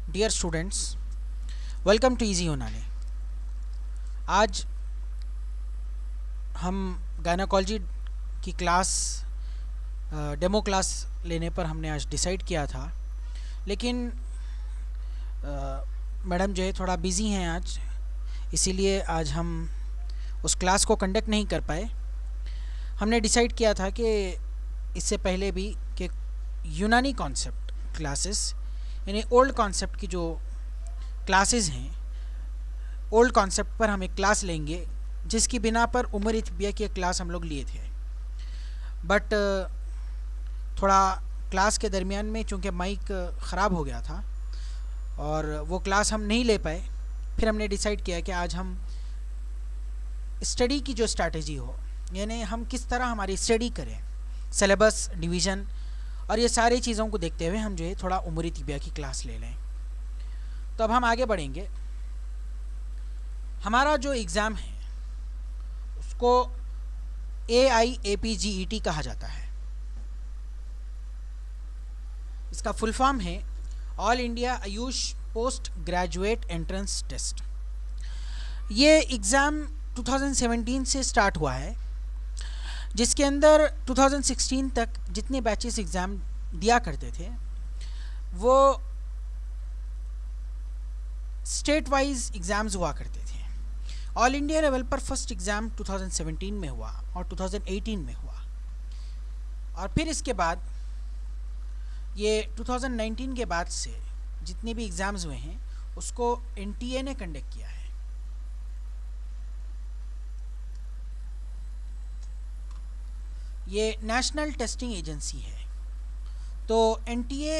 Dear students, welcome to easy Unani. आज हम gynaecology की क्लास डेमो क्लास लेने पर हमने आज डिसाइड किया था, लेकिन मैडम जो है थोड़ा बिज़ी हैं आज, इसीलिए आज हम उस क्लास को कंडक्ट नहीं कर पाए। हमने डिसाइड किया था कि इससे पहले भी कि यूनानी कॉन्सेप्ट क्लासेस यानी ओल्ड कॉन्सेप्ट की जो क्लासेस हैं, ओल्ड कॉन्सेप्ट पर हम एक क्लास लेंगे, जिसकी बिना पर उमर इत्बिया की एक क्लास हम लोग लिए थे। बट थोड़ा क्लास के दरमियान में चूँकि माइक ख़राब हो गया था और वो क्लास हम नहीं ले पाए, फिर हमने डिसाइड किया कि आज हम स्टडी की जो स्ट्रैटेजी हो, यानी हम किस तरह हमारी स्टडी करें, सिलेबस डिवीज़न और ये सारी चीज़ों को देखते हुए हम जो है थोड़ा उमर इत्बिया की क्लास ले लें। तो अब हम आगे बढ़ेंगे। हमारा जो एग्ज़ाम है उसको AIAPGET कहा जाता है। इसका फुल फॉर्म है all India Ayush post graduate entrance test. ये एग्ज़ाम 2017 से स्टार्ट हुआ है, जिसके अंदर 2016 तक जितने बैचेस एग्ज़ाम दिया करते थे वो स्टेट वाइज एग्ज़ाम्स हुआ करते थे। ऑल इंडिया लेवल पर फर्स्ट एग्ज़ाम 2017 में हुआ और 2018 में हुआ, और फिर इसके बाद ये 2019 के बाद से जितने भी एग्ज़ाम्स हुए हैं उसको NTA ने कंडक्ट किया है। ये नेशनल टेस्टिंग एजेंसी है। तो NTA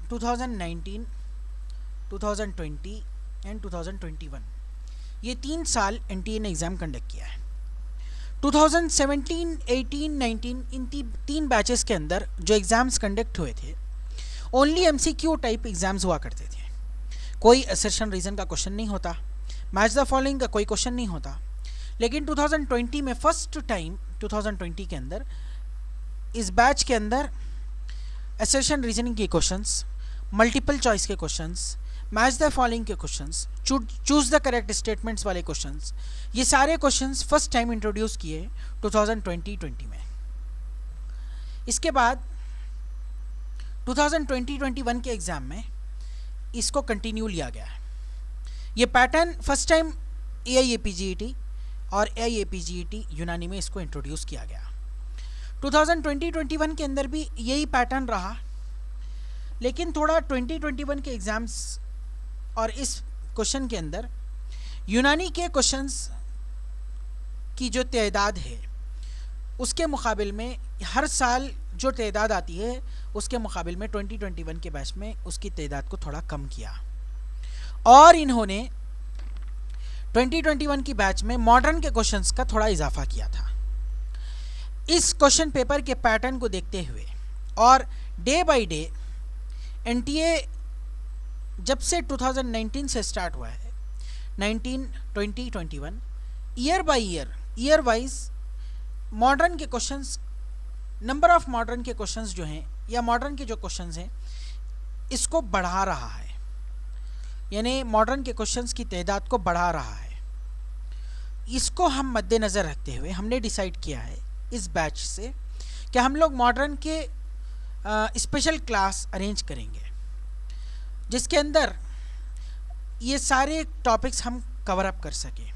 2019, 2020 एंड 2021 ये 3 साल NTA ने एग्ज़ाम कंडक्ट किया है। 2017, 18, 19 इन 3 बैचेस के अंदर जो एग्ज़ाम्स कंडक्ट हुए थे ओनली MCQ टाइप एग्ज़ाम्स हुआ करते थे। कोई असर्शन रीज़न का क्वेश्चन नहीं होता, मैच द फॉलोइंग का कोई क्वेश्चन नहीं होता। लेकिन 2020 में फर्स्ट टाइम 2020 के अंदर इस बैच के अंदर असर्शन रीजनिंग के क्वेश्चंस, मल्टीपल चॉइस के क्वेश्चंस, मैच द फॉलोइंग के questions, choose the correct statements वाले क्वेश्चंस, ये सारे क्वेश्चंस फर्स्ट टाइम इंट्रोड्यूस किए 2020 में। इसके बाद 2020-21 के एग्ज़ाम में इसको कंटिन्यू लिया गया है। ये पैटर्न फर्स्ट टाइम AIAPGET और AIAPGET यूनानी में इसको इंट्रोड्यूस किया गया। 2020-21 के अंदर भी यही पैटर्न रहा, लेकिन थोड़ा 2021 के एग्ज़ाम्स और इस क्वेश्चन के अंदर यूनानी के क्वेश्चंस की जो तादाद है उसके मुकाबिल में हर साल जो तादाद आती है उसके मुकाबिल में 2021 के बैच में उसकी तादाद को थोड़ा कम किया, और इन्होंने 2021 की बैच में मॉडर्न के क्वेश्चंस का थोड़ा इजाफा किया था। इस क्वेश्चन पेपर के पैटर्न को देखते हुए और डे बाय डे NTA जब से 2019 से स्टार्ट हुआ है, 19, 20, 21 year by year wise modern के क्वेश्चंस, नंबर ऑफ मॉडर्न के क्वेश्चंस जो हैं या मॉडर्न के जो क्वेश्चंस हैं इसको बढ़ा रहा है, यानी मॉडर्न के क्वेश्चंस की तादाद को बढ़ा रहा है। इसको हम मद्देनज़र रखते हुए हमने डिसाइड किया है इस बैच से कि हम लोग मॉडर्न के स्पेशल क्लास अरेंज करेंगे, जिसके अंदर ये सारे टॉपिक्स हम कवर अप कर सकें।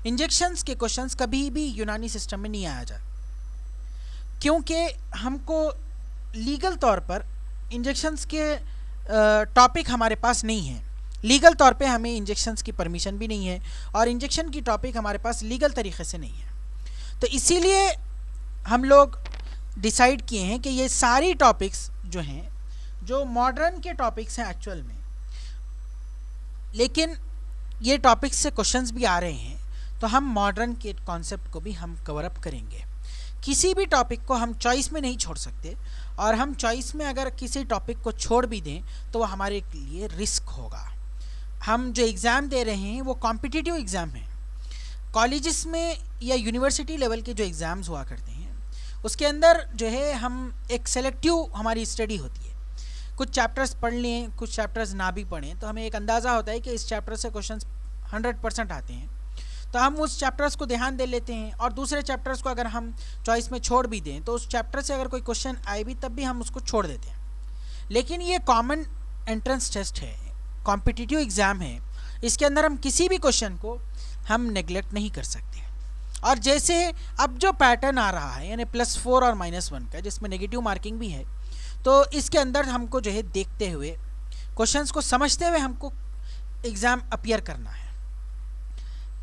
इंजेक्शंस के क्वेश्चंस कभी भी यूनानी सिस्टम में नहीं आया जाए, क्योंकि हमको लीगल तौर पर इंजेक्शंस के टॉपिक हमारे पास नहीं है। लीगल तौर पे हमें इंजेक्शंस की परमिशन भी नहीं है और इंजेक्शन की टॉपिक हमारे पास लीगल तरीके से नहीं है। तो इसीलिए हम लोग डिसाइड किए हैं कि ये सारी टॉपिक्स जो हैं, जो मॉडर्न के टॉपिक्स हैं एक्चुअल में, लेकिन ये टॉपिक्स से क्वेश्चंस भी आ रहे हैं, तो हम मॉडर्न के कॉन्सेप्ट को भी हम कवर अप करेंगे। किसी भी टॉपिक को हम चॉइस में नहीं छोड़ सकते, और हम चॉइस में अगर किसी टॉपिक को छोड़ भी दें तो वो हमारे लिए रिस्क होगा। हम जो एग्ज़ाम दे रहे हैं वो कॉम्पिटिटिव एग्ज़ाम है। कॉलेजेस में या यूनिवर्सिटी लेवल के जो एग्ज़ाम्स हुआ करते हैं उसके अंदर जो है हम एक सेलेक्टिव हमारी स्टडी होती है। कुछ चैप्टर्स पढ़ लें, कुछ चैप्टर्स ना भी पढ़ें, तो हमें एक अंदाज़ा होता है कि इस चैप्टर से क्वेश्चंस 100% आते हैं, तो हम उस चैप्टर्स को ध्यान दे लेते हैं। और दूसरे चैप्टर्स को अगर हम चॉइस में छोड़ भी दें तो उस चैप्टर से अगर कोई क्वेश्चन आए भी तब भी हम उसको छोड़ देते हैं। लेकिन ये कॉमन एंट्रेंस टेस्ट है, कॉम्पिटिटिव एग्ज़ाम है, इसके अंदर हम किसी भी क्वेश्चन को हम नेग्लेक्ट नहीं कर सकते। और जैसे अब जो पैटर्न आ रहा है यानी +4 और -1 का, जिसमें नेगेटिव मार्किंग भी है, तो इसके अंदर हमको जो है देखते हुए, क्वेश्चंस को समझते हुए हमको एग्ज़ाम अपीयर करना है।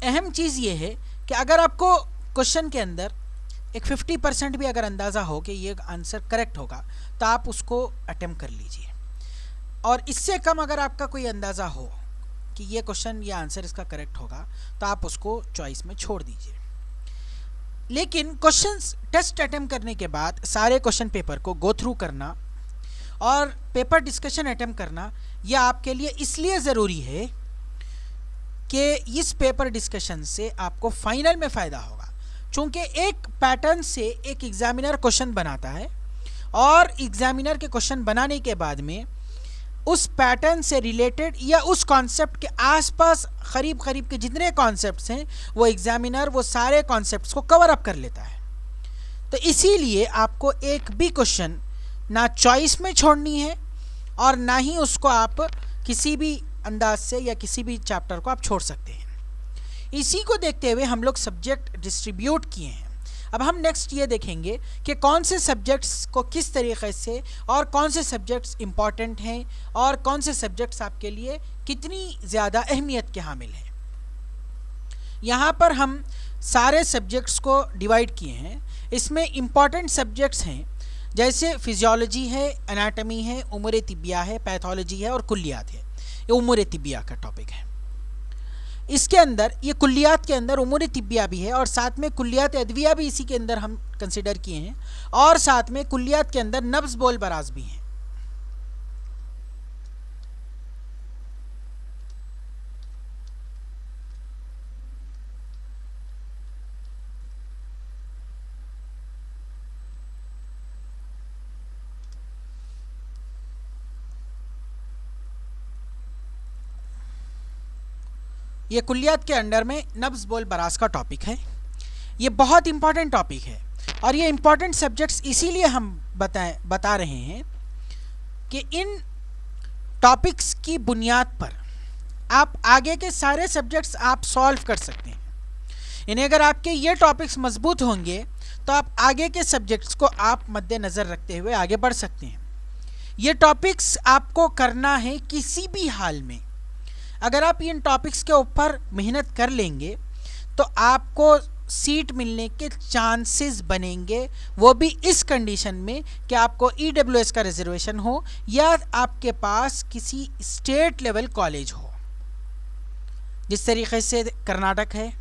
अहम चीज़ ये है कि अगर आपको क्वेश्चन के अंदर एक 50% भी अगर अंदाज़ा हो कि ये आंसर करेक्ट होगा तो आप उसको अटेम्प्ट कर लीजिए, और इससे कम अगर आपका कोई अंदाज़ा हो कि ये क्वेश्चन, ये आंसर इसका करेक्ट होगा, तो आप उसको चॉइस में छोड़ दीजिए। लेकिन क्वेश्चंस टेस्ट अटेम्प्ट करने के बाद सारे क्वेश्चन पेपर को गो थ्रू करना और पेपर डिस्कशन अटेम्प्ट करना, यह आपके लिए इसलिए ज़रूरी है कि इस पेपर डिस्कशन से आपको फाइनल में फ़ायदा होगा। चूँकि एक पैटर्न से एक एग्ज़ामिनर क्वेश्चन बनाता है और एग्ज़ामिनर के क्वेश्चन बनाने के बाद में उस पैटर्न से रिलेटेड या उस कॉन्सेप्ट के आसपास करीब करीब के जितने कॉन्सेप्ट्स हैं वो एग्ज़ामिनर वो सारे कॉन्सेप्ट्स को कवर अप कर लेता है। तो इसीलिए आपको एक भी क्वेश्चन ना चॉइस में छोड़नी है और ना ही उसको आप किसी भी अंदाज से या किसी भी चैप्टर को आप छोड़ सकते हैं। इसी को देखते हुए हम लोग सब्जेक्ट डिस्ट्रीब्यूट किए हैं। अब हम नेक्स्ट ये देखेंगे कि कौन से सब्जेक्ट्स को किस तरीके से और कौन से सब्जेक्ट्स इम्पॉर्टेंट हैं और कौन से सब्जेक्ट्स आपके लिए कितनी ज़्यादा अहमियत के हामिल हैं। यहाँ पर हम सारे सब्जेक्ट्स को डिवाइड किए हैं। इसमें इम्पॉर्टेंट सब्जेक्ट्स हैं जैसे फिजियोलॉजी है, एनाटमी है, उमूर तिबिया है, पैथोलॉजी है और कुल्लियात है। ये उमूर तिबिया का टॉपिक है। इसके अंदर ये कुल्लियात के अंदर उमूर तिबिया भी है और साथ में कुल्लियात अदविया भी इसी के अंदर हम कंसिडर किए हैं, और साथ में कुल्लियात के अंदर नब्ज बोल बराज भी हैं। ये कुल्लियात के अंडर में नब्ज बोल बराज का टॉपिक है। ये बहुत इंपॉर्टेंट टॉपिक है और ये इंपॉर्टेंट सब्जेक्ट्स इसीलिए हम बता रहे हैं कि इन टॉपिक्स की बुनियाद पर आप आगे के सारे सब्जेक्ट्स आप सॉल्व कर सकते हैं। यानी अगर आपके ये टॉपिक्स मजबूत होंगे तो आप आगे के सब्जेक्ट्स को आप मद्देनज़र रखते हुए आगे बढ़ सकते हैं। ये टॉपिक्स आपको करना है किसी भी हाल में। अगर आप इन टॉपिक्स के ऊपर मेहनत कर लेंगे तो आपको सीट मिलने के चांसेस बनेंगे, वो भी इस कंडीशन में कि आपको EWS का रिजर्वेशन हो या आपके पास किसी स्टेट लेवल कॉलेज हो। जिस तरीके से कर्नाटक है,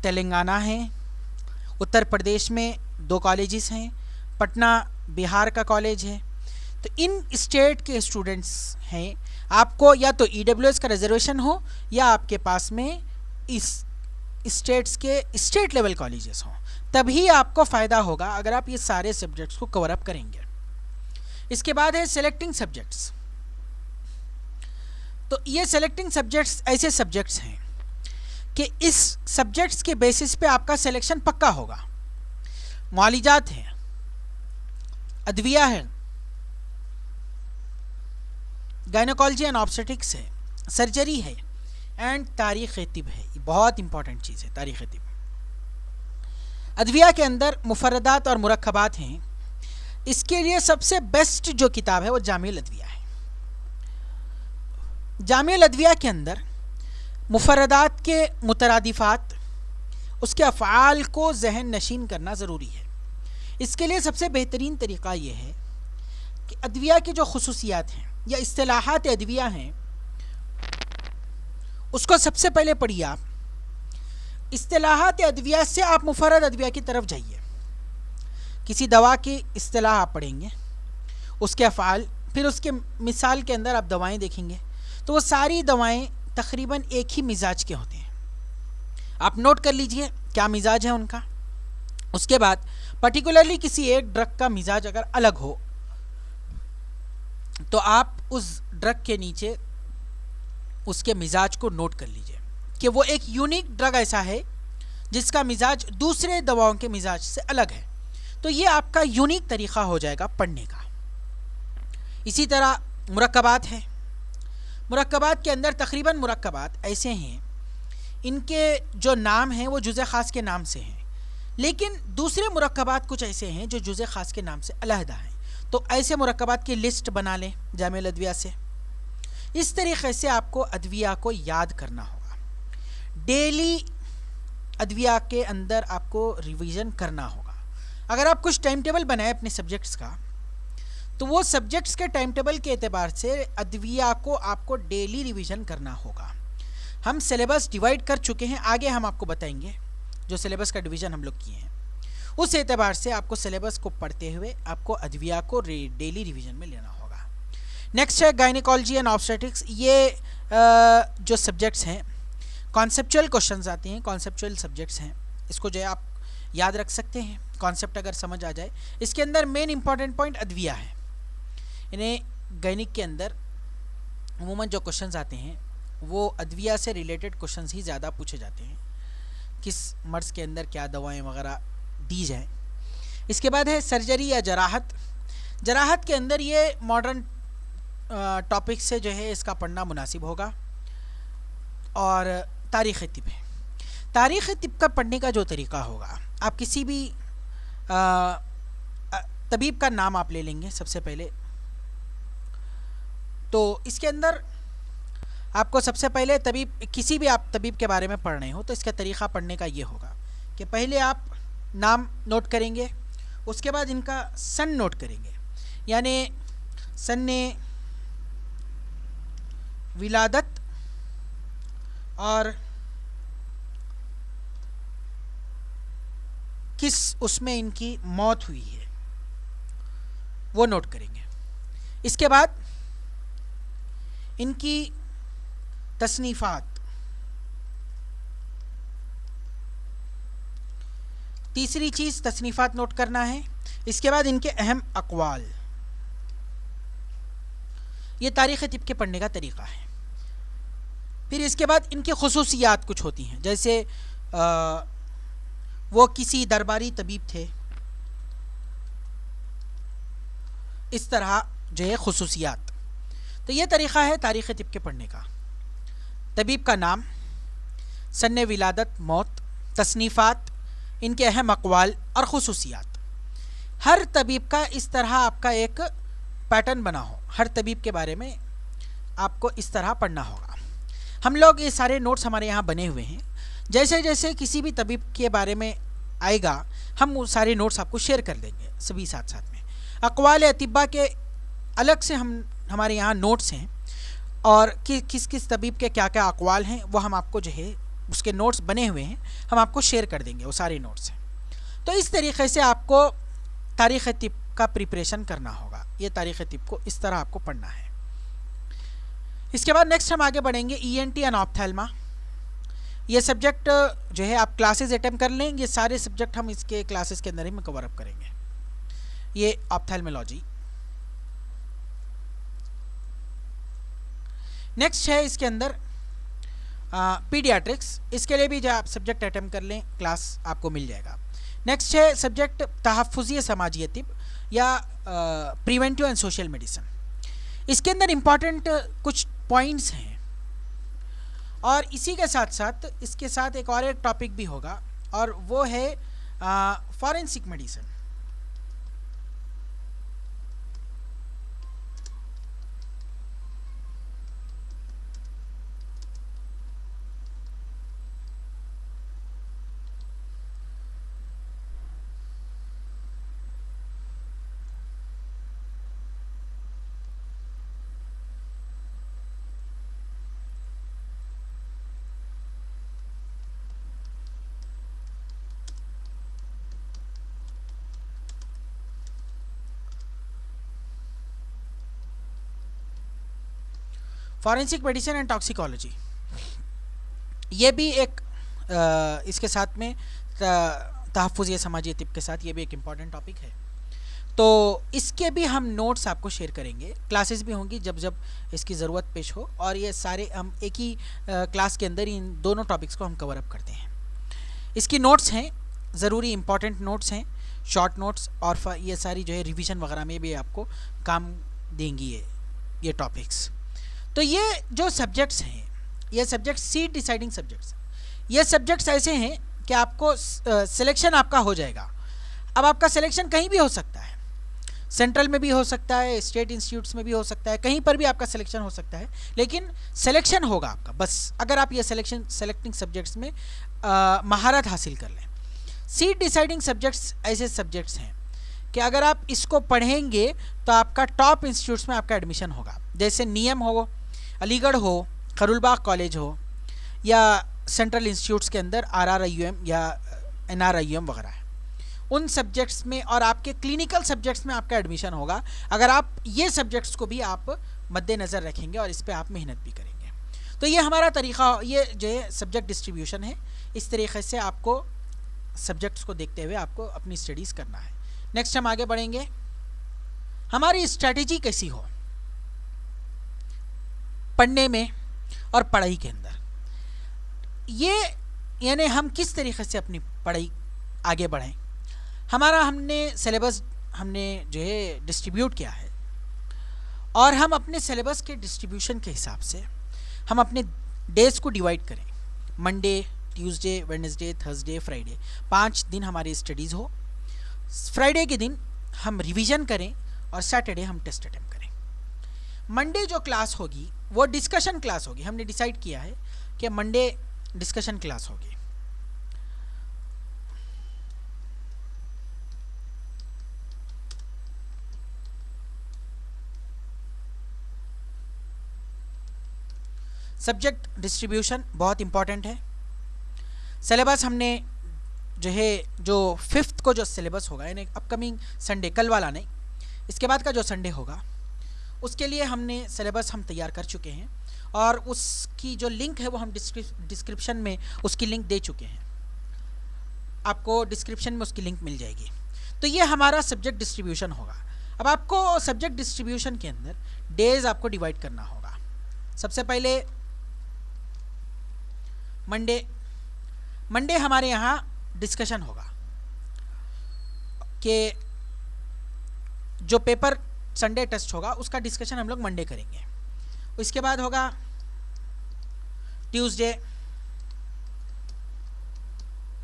तेलंगाना है, उत्तर प्रदेश में 2 कॉलेजेस हैं, पटना बिहार का कॉलेज है। तो इन स्टेट के स्टूडेंट्स हैं, आपको या तो EWS का रिजर्वेशन हो या आपके पास में इस स्टेट्स के स्टेट लेवल कॉलेजेस हों, तभी आपको फ़ायदा होगा अगर आप ये सारे सब्जेक्ट्स को कवर अप करेंगे। इसके बाद है सेलेक्टिंग सब्जेक्ट्स। तो ये सेलेक्टिंग सब्जेक्ट्स ऐसे सब्जेक्ट्स हैं कि इस सब्जेक्ट्स के बेसिस पे आपका सिलेक्शन पक्का होगा। मौलिजात है, अदविया है, गायनोकोलॉजी एंड ऑब्स्टेटिक्स है, सर्जरी है एंड तारीख़ तिब है। ये बहुत इंपॉर्टेंट चीज़ है तारीख़ तिब। अदविया के अंदर मुफर्रदात और मुरक्कबात हैं। इसके लिए सबसे बेस्ट जो किताब है वो जामिउल अदविया है। जामिउल अदविया के अंदर मुफर्रदात के मुतरादिफ़ात, उसके अफ़आल को जहन नशीन करना ज़रूरी है। इसके लिए सबसे बेहतरीन तरीक़ा ये है कि अदविया की जो खुसूसियात हैं या इस्तिलाहात अदविया हैं उसको सबसे पहले पढ़िए आप। इस्तिलाहात अदविया से आप मुफर्रद अदविया की तरफ जाइए। किसी दवा की इस्तिलाह आप पढ़ेंगे, उसके अफ़आल, फिर उसके मिसाल के अंदर आप दवाएं देखेंगे तो वो सारी दवाएं तकरीबन एक ही मिजाज के होते हैं। आप नोट कर लीजिए क्या मिजाज है उनका। उसके बाद पर्टिकुलरली किसी एक ड्रग का मिजाज अगर अलग हो तो आप उस ड्रग के नीचे उसके मिजाज को नोट कर लीजिए कि वो एक यूनिक ड्रग ऐसा है जिसका मिजाज दूसरे दवाओं के मिजाज से अलग है। तो ये आपका यूनिक तरीक़ा हो जाएगा पढ़ने का। इसी तरह मुरक्कबात है। मुरक्कबात के अंदर तकरीबन मुरक्कबात ऐसे हैं, इनके जो नाम हैं वो जुज़े ख़ास के नाम से हैं, लेकिन दूसरे मुरक्कबात कुछ ऐसे हैं जो जुज़े ख़ास के नाम से अलहदा हैं। तो ऐसे मुरक्कबात की लिस्ट बना लें जामिअल अदविया से। इस तरीक़े से आपको अदविया को याद करना होगा। डेली अदविया के अंदर आपको रिवीजन करना होगा। अगर आप कुछ टाइम टेबल बनाए अपने सब्जेक्ट्स का, तो वो सब्जेक्ट्स के टाइम टेबल के एतबार से अदविया को आपको डेली रिवीजन करना होगा। हम सिलेबस डिवाइड कर चुके हैं, आगे हम आपको बताएंगे जो सिलेबस का डिवीज़न हम लोग किए हैं। उस एतबार से आपको सिलेबस को पढ़ते हुए आपको अदविया को डेली रिवीजन में लेना होगा। नेक्स्ट है गायनेकोलॉजी एंड ऑब्स्टेट्रिक्स। ये जो सब्जेक्ट्स हैं, कॉन्सेप्चुअल क्वेश्चंस आते हैं, कॉन्सेप्चुअल सब्जेक्ट्स हैं। इसको जो है आप याद रख सकते हैं, कॉन्सेप्ट अगर समझ आ जाए। इसके अंदर मेन इंपॉर्टेंट पॉइंट अदविया है। इन्हें गैनिक के अंदर अमूमन जो क्वेश्चंस आते हैं वो अदविया से रिलेटेड क्वेश्चंस ही ज़्यादा पूछे जाते हैं, किस मर्ज़ के अंदर क्या दवाएं वगैरह दी जाएँ। इसके बाद है सर्जरी या जराहत। जराहत के अंदर ये मॉडर्न टॉपिक से जो है इसका पढ़ना मुनासिब होगा। और तारीख़ तिब है। तारीख़ तिब का पढ़ने का जो तरीक़ा होगा, आप किसी भी तबीब का नाम आप ले लेंगे सबसे पहले। तो इसके अंदर आपको सबसे पहले किसी भी आप तबीब के बारे में पढ़ रहे हो तो इसका तरीक़ा पढ़ने का ये होगा कि पहले आप नाम नोट करेंगे, उसके बाद इनका सन नोट करेंगे, यानी सन्ने विलादत और किस उसमें इनकी मौत हुई है वो नोट करेंगे। इसके बाद इनकी तसनीफ़ात, तीसरी चीज़ तसनीफ़ात नोट करना है। इसके बाद इनके अहम अक़वाल। ये तारीख़ तिब के पढ़ने का तरीक़ा है। फिर इसके बाद इनकी ख़ुसूसियात कुछ होती हैं, जैसे वो किसी दरबारी तबीब थे, इस तरह जो है ख़ुसूसियात। तो ये तरीक़ा है तारीख़ तिब के पढ़ने का। तबीब का नाम, सन्ने विलादत मौत, तसनीफ़ात, इनके अहम अक़वाल और ख़ुसूसियात। हर तबीब का इस तरह आपका एक पैटर्न बना हो, हर तबीब के बारे में आपको इस तरह पढ़ना होगा। हम लोग ये सारे नोट्स हमारे यहाँ बने हुए हैं। जैसे जैसे किसी भी तबीब के बारे में आएगा हम वो सारे नोट्स आपको शेयर कर देंगे सभी साथ साथ में। अक़वाल अतिब्बा के अलग से हमारे यहाँ नोट्स हैं, और किस किस तबीब के क्या क्या अक़वाल हैं वो हम आपको जो है उसके नोट्स बने हुए हैं, हम आपको शेयर कर देंगे वो सारे नोट्स हैं। तो इस तरीक़े से आपको तारीख़ तिब का प्रिपरेशन करना होगा। ये तारीख़ तिब को इस तरह आपको पढ़ना है। इसके बाद नेक्स्ट हम आगे बढ़ेंगे ENT एंड ऑप्थेल्मा। ये सब्जेक्ट जो है आप क्लासेस अटेम्प्ट कर लें, ये सारे सब्जेक्ट हम इसके क्लासेस के अंदर ही में कवर अप करेंगे। ये ऑप्थेल्मोलॉजी। नेक्स्ट है इसके अंदर पीडियाट्रिक्स। इसके लिए भी जो आप सब्जेक्ट अटेम्प्ट कर लें क्लास आपको मिल जाएगा। नेक्स्ट है सब्जेक्ट तहफ़्फ़ुज़ी समाजी तिब या प्रिवेंटिव एंड सोशल मेडिसिन। इसके अंदर इम्पॉर्टेंट कुछ पॉइंट्स हैं, और इसी के साथ साथ इसके साथ एक और एक टॉपिक भी होगा, और वो है forensic medicine. Forensic medicine and toxicology, ये भी एक इसके साथ में तहफ़्फ़ुज़ समाजी तिब के साथ ये भी एक इम्पॉर्टेंट टॉपिक है। तो इसके भी हम नोट्स आपको शेयर करेंगे, क्लासेस भी होंगी जब जब इसकी ज़रूरत पेश हो, और ये सारे हम एक ही क्लास के अंदर इन दोनों टॉपिक्स को हम कवर अप करते हैं। इसकी नोट्स हैं, ज़रूरी इंपॉर्टेंट नोट्स हैं, शॉर्ट नोट्स, और ये सारी जो है रिवीजन वगैरह में भी आपको काम देंगी ये टॉपिक्स। तो ये जो सब्जेक्ट्स हैं, ये सब्जेक्ट्स सीट डिसाइडिंग सब्जेक्ट्स, ये सब्जेक्ट्स ऐसे हैं कि आपको सिलेक्शन आपका हो जाएगा। अब आपका सिलेक्शन कहीं भी हो सकता है, सेंट्रल में भी हो सकता है, स्टेट इंस्टीट्यूट्स में भी हो सकता है, कहीं पर भी आपका सिलेक्शन हो सकता है, लेकिन सिलेक्शन होगा आपका बस अगर आप ये सेलेक्टिंग सब्जेक्ट्स में महारत हासिल कर लें। सीट डिसाइडिंग सब्जेक्ट्स ऐसे सब्जेक्ट्स हैं कि अगर आप इसको पढ़ेंगे तो आपका टॉप इंस्टीट्यूट्स में आपका एडमिशन होगा, जैसे नियम हो, अलीगढ़ हो, खरुलबाग कॉलेज हो, या सेंट्रल इंस्टीट्यूट्स के अंदर RRIUM या NRIUM वगैरह है, उन सब्जेक्ट्स में, और आपके क्लिनिकल सब्जेक्ट्स में आपका एडमिशन होगा अगर आप ये सब्जेक्ट्स को भी आप मद्देनज़र रखेंगे और इस पर आप मेहनत भी करेंगे। तो ये हमारा तरीक़ा, ये जो है सब्जेक्ट डिस्ट्रीब्यूशन है, इस तरीक़े से आपको सब्जेक्ट्स को देखते हुए आपको अपनी स्टडीज़ करना है। नेक्स्ट हम आगे बढ़ेंगे, हमारी स्ट्रैटेजी कैसी हो पढ़ने में और पढ़ाई के अंदर, ये यानी हम किस तरीक़े से अपनी पढ़ाई आगे बढ़ाएं। हमने सिलेबस हमने जो है डिस्ट्रीब्यूट किया है, और हम अपने सिलेबस के डिस्ट्रीब्यूशन के हिसाब से हम अपने डेज़ को डिवाइड करें, Monday, Tuesday, Wednesday, Thursday, Friday, 5 दिन हमारी स्टडीज़ हो। फ्राइडे के दिन हम रिवीजन करें और सैटरडे हम टेस्ट अटेम्प्ट करें। मंडे जो क्लास होगी वो डिस्कशन क्लास होगी, हमने डिसाइड किया है कि मंडे डिस्कशन क्लास होगी। सब्जेक्ट डिस्ट्रीब्यूशन बहुत इंपॉर्टेंट है। सिलेबस हमने जो है, जो 5th को जो सिलेबस होगा, यानी अपकमिंग संडे, कल वाला नहीं, इसके बाद का जो संडे होगा, उसके लिए हमने सिलेबस हम तैयार कर चुके हैं, और उसकी जो लिंक है वो हम डिस्क्रिप्शन में उसकी लिंक दे चुके हैं, आपको डिस्क्रिप्शन में उसकी लिंक मिल जाएगी। तो ये हमारा सब्जेक्ट डिस्ट्रीब्यूशन होगा। अब आपको सब्जेक्ट डिस्ट्रीब्यूशन के अंदर डेज़ आपको डिवाइड करना होगा। सबसे पहले मंडे हमारे यहाँ डिस्कशन होगा कि जो पेपर संडे टेस्ट होगा उसका डिस्कशन हम लोग मंडे करेंगे। इसके बाद होगा ट्यूसडे,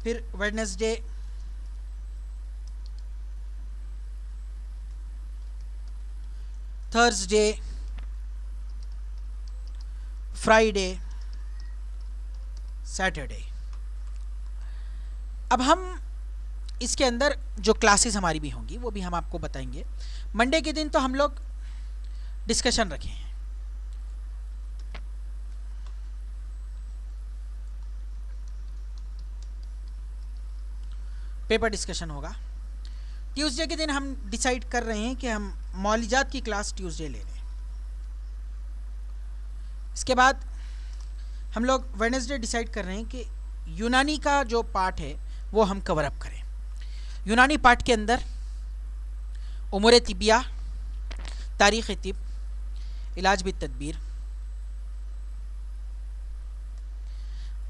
फिर वेडनेसडे, थर्सडे, फ्राइडे, सैटरडे। अब हम इसके अंदर जो क्लासेस हमारी भी होंगी वो भी हम आपको बताएंगे। मंडे के दिन तो हम लोग डिस्कशन रखे हैं, पेपर डिस्कशन होगा। ट्यूसडे के दिन हम डिसाइड कर रहे हैं कि हम मौलिजात की क्लास ट्यूसडे ले लें। इसके बाद हम लोग वेडनेसडे डिसाइड कर रहे हैं कि यूनानी का जो पार्ट है वो हम कवर अप करें। यूनानी पार्ट के अंदर उमूर तिबिया, तारीख़ तिब, इलाज बित तदबीर